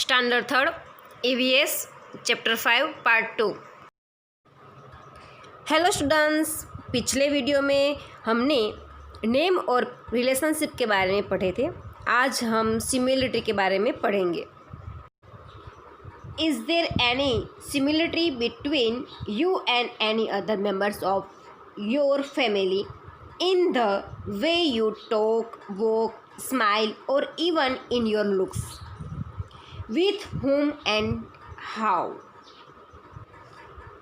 Standard third EVS chapter 5 part 2। Hello students, पिछले video में हमने नेम और रिलेशनशिप के बारे में पढ़े थे। आज हम सिमिलरिटी के बारे में पढ़ेंगे। Is there any similarity between you and any other members of your family in the way you talk, walk, smile और even in your looks? With whom and how?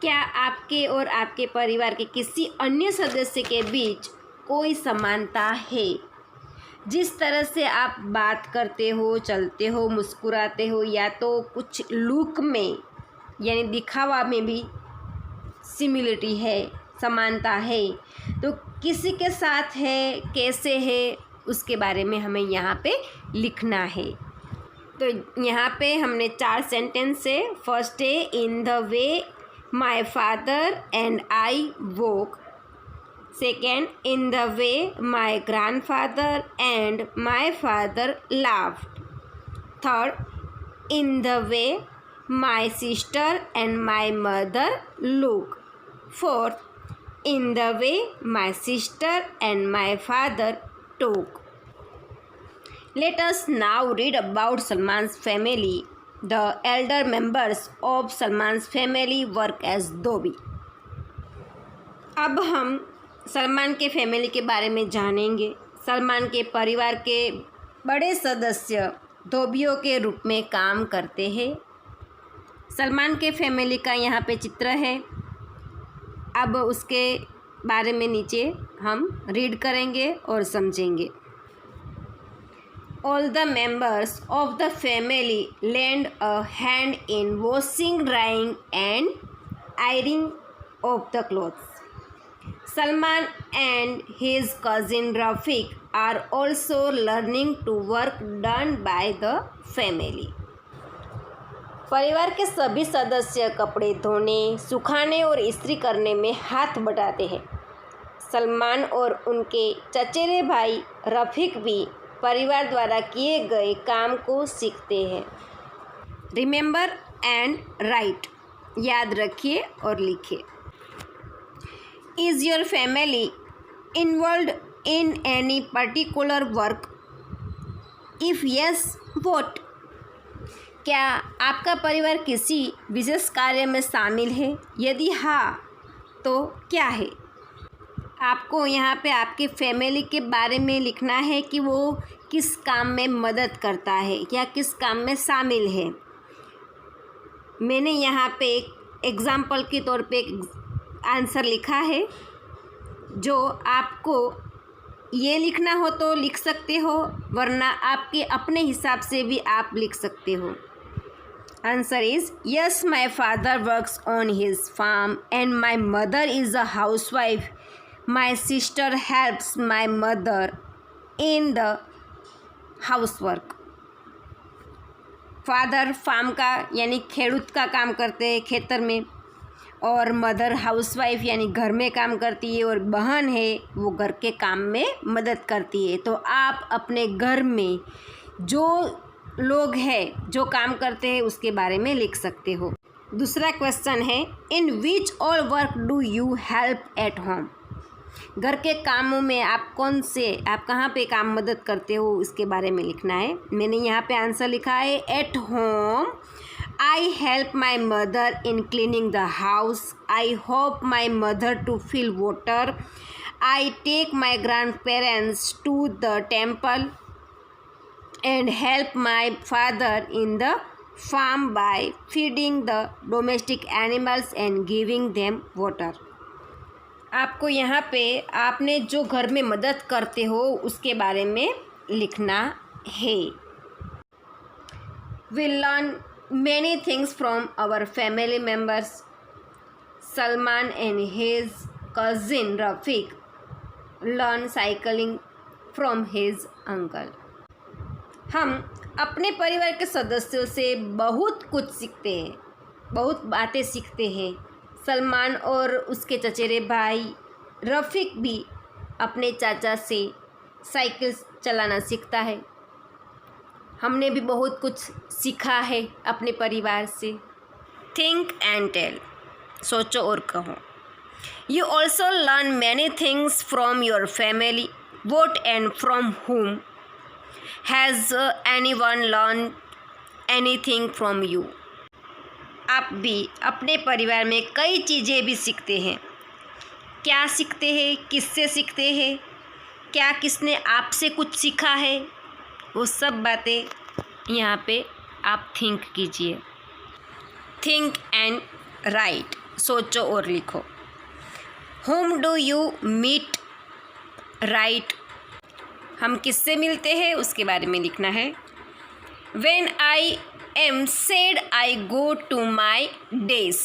क्या आपके और आपके परिवार के किसी अन्य सदस्य के बीच कोई समानता है? जिस तरह से आप बात करते हो, चलते हो, मुस्कुराते हो, या तो कुछ लुक में यानी दिखावा में भी सिमिलरिटी है, समानता है, तो किसी के साथ है, कैसे है, उसके बारे में हमें यहाँ पे लिखना है। तो यहाँ पे हमने 4 सेंटेंस है। फर्स्ट है, इन the way my father and I walk. Second, in the way my grandfather and my father laughed. Third, in the way my sister and my mother look. Fourth, in the way my sister and my father talk. Let us now read about Salman's family. The elder members of Salman's family work as धोबी. अब हम सलमान के family के बारे में जानेंगे। सलमान के परिवार के बड़े सदस्य धोबियों के रूप में काम करते हैं। सलमान के फैमिली का यहाँ पे चित्र है। अब उसके बारे में नीचे हम रीड करेंगे और समझेंगे। All the members of the family lend a hand in washing, drying and ironing of the clothes. Salman and his cousin Rafiq are also learning to work done by the family. परिवार के सभी सदस्य कपड़े धोने, सुखाने और इस्त्री करने में हाथ बटाते हैं। सलमान और उनके चचेरे भाई रफ़ीक भी परिवार द्वारा किए गए काम को सीखते हैं। रिमेंबर एंड राइट, याद रखिए और लिखिए। Is your family involved in any particular work? If yes, what? क्या आपका परिवार किसी विशेष कार्य में शामिल है? यदि हाँ, तो क्या है? आपको यहाँ पे आपके फैमिली के बारे में लिखना है कि वो किस काम में मदद करता है या किस काम में शामिल है। मैंने यहाँ पे एक एग्ज़ाम्पल के तौर पे एक आंसर लिखा है। जो आपको ये लिखना हो तो लिख सकते हो, वरना आपके अपने हिसाब से भी आप लिख सकते हो। Answer is yes, my father works on his farm and my mother is a housewife. My sister helps my mother in the housework. Father farm का यानी खेड़ूत का काम करते हैं खेतर में, और मदर हाउसवाइफ यानी घर में काम करती है, और बहन है वो घर के काम में मदद करती है। तो आप अपने घर में जो लोग हैं जो काम करते हैं उसके बारे में लिख सकते हो। दूसरा क्वेश्चन है, in which all work do you help at home? घर के कामों में आप कहाँ पे काम मदद करते हो उसके बारे में लिखना है। मैंने यहाँ पे आंसर लिखा है, at home I help my mother in cleaning the house. I hope my mother to fill water. I take my grandparents to the temple and help my father in the farm by feeding the domestic animals and giving them water. आपको यहाँ पे आपने जो घर में मदद करते हो उसके बारे में लिखना है। We learn many things from our family members. Salman and his cousin Rafiq learn cycling from his uncle. हम अपने परिवार के सदस्यों से बहुत कुछ सीखते हैं, बहुत बातें सीखते हैं। सलमान और उसके चचेरे भाई रफ़ीक भी अपने चाचा से साइकिल चलाना सीखता है। हमने भी बहुत कुछ सीखा है अपने परिवार से। थिंक एंड टेल, सोचो और कहो। You also learn many things from your family, what and from whom has anyone learn anything from you. आप भी अपने परिवार में कई चीज़ें भी सीखते हैं। क्या सीखते हैं, किससे सीखते हैं, क्या किसने आपसे कुछ सीखा है, वो सब बातें यहाँ पे आप थिंक कीजिए। थिंक एंड राइट, सोचो और लिखो। Whom do you meet, right, हम किससे मिलते हैं उसके बारे में लिखना है। When I am sad I go to my days,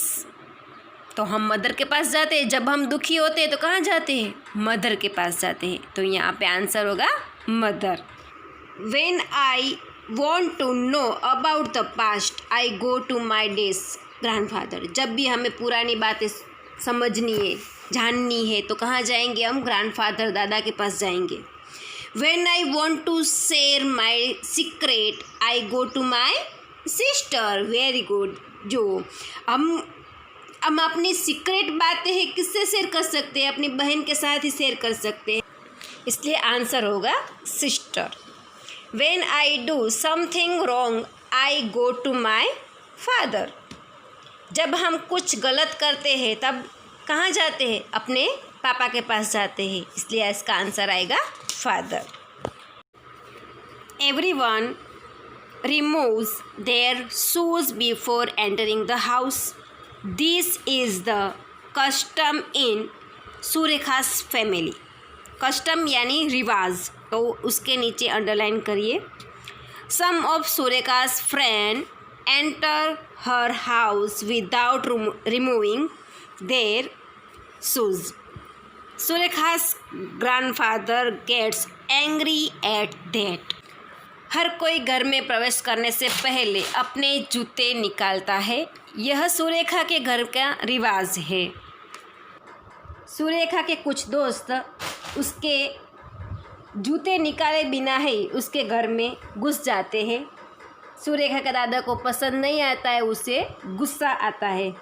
तो हम मदर के पास जाते हैं। जब हम दुखी होते हैं तो कहाँ जाते हैं, मदर के पास जाते हैं। तो यहाँ पे आंसर होगा mother. When I want to know about the past I go to my days, grandfather. जब भी हमें पुरानी बातें समझनी है, जाननी है, तो कहाँ जाएंगे हम, ग्रैंडफादर, दादा के पास जाएंगे। When I want to share my secret I go to my sister, very good. जो हम अपनी सीक्रेट बातें हैं किससे शेयर कर सकते हैं, अपनी बहन के साथ ही शेयर कर सकते हैं, इसलिए आंसर होगा sister. When I do something wrong I go to my father, जब हम कुछ गलत करते हैं तब कहाँ जाते हैं, अपने पापा के पास जाते हैं, इसलिए इसका आंसर आएगा father. Everyone removes their shoes before entering the house. This is the custom in सुरेखा's family. Custom यानी रिवाज, तो उसके नीचे अंडरलाइन करिए। Some of सुरेखा's friend enter her house without removing their shoes. सुरेखा's grandfather gets angry at that. हर कोई घर में प्रवेश करने से पहले अपने जूते निकालता है। यह सुरेखा के घर का रिवाज है। सुरेखा के कुछ दोस्त उसके जूते निकाले बिना ही उसके घर में घुस जाते हैं। सुरेखा के दादा को पसंद नहीं आता है, उसे गुस्सा आता है।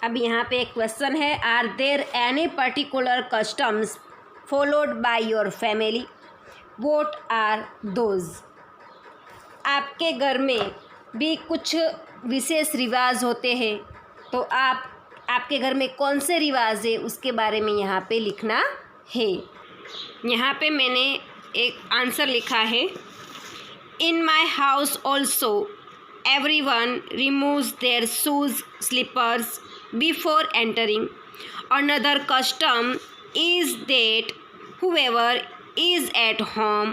अब यहाँ पे एक क्वेश्चन है, are there any particular customs followed by your family, what are those. आपके घर में भी कुछ विशेष रिवाज होते हैं, तो आपके घर में कौन से रिवाज है उसके बारे में यहाँ पे लिखना है। यहाँ पे मैंने एक आंसर लिखा है, in my house also everyone removes their shoes slippers before entering. Another custom is that whoever is at home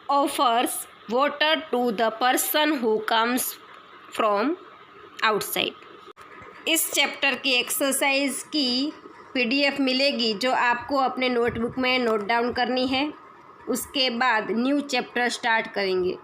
offers water to the person who comes from outside। इस चैप्टर की एक्सरसाइज की PDF मिलेगी जो आपको अपने notebook में note down करनी है। उसके बाद न्यू चैप्टर स्टार्ट करेंगे।